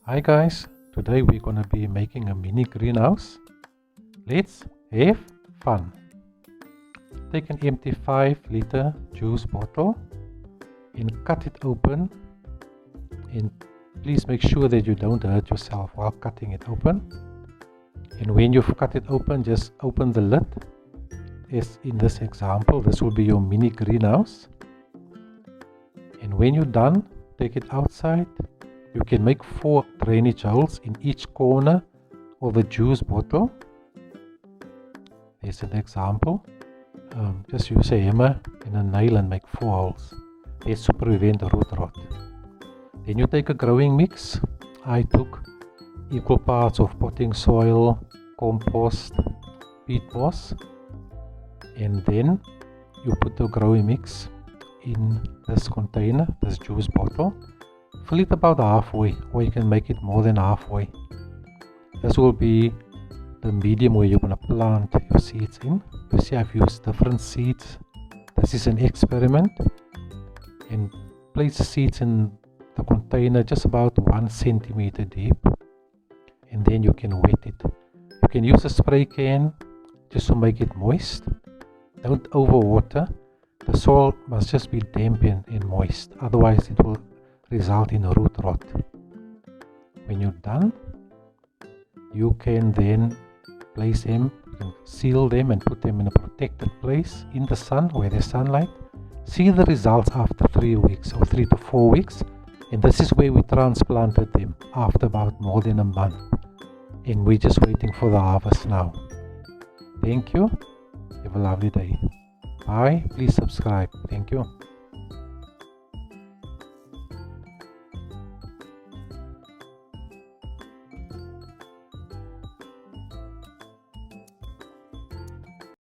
Hi guys, today we're gonna be making a mini greenhouse. Let's have fun. Take an empty 5-liter juice bottle and cut it open, and please make sure that you don't hurt yourself while cutting it open. And when you've cut it open, just open the lid. As in this example, this will be your mini greenhouse. And when you're done, take it outside. You can make 4 drainage holes in each corner of the juice bottle. There's an example. Just use a hammer and a nail and make 4 holes. That's to prevent root rot. Then you take a growing mix. I took equal parts of potting soil, compost, peat moss, and then you put the growing mix in this container, this juice bottle. Fill it about halfway, or you can make it more than halfway. This will be the medium where you're going to plant your seeds in. You see, I've used different seeds. This is an experiment. And place the seeds in the container just about 1 centimeter deep, and then you can wet it. You can use a spray can just to make it moist. Don't overwater. The soil must just be damp and moist, otherwise it will result in root rot. When you're done, you can then place them, you can seal them and put them in a protected place in the sun where there's sunlight. See the results after 3 weeks or 3 to 4 weeks, and this is where we transplanted them after about more than a month, and we're just waiting for the harvest now. Thank you. Have a lovely day. Bye. Please subscribe. Thank you.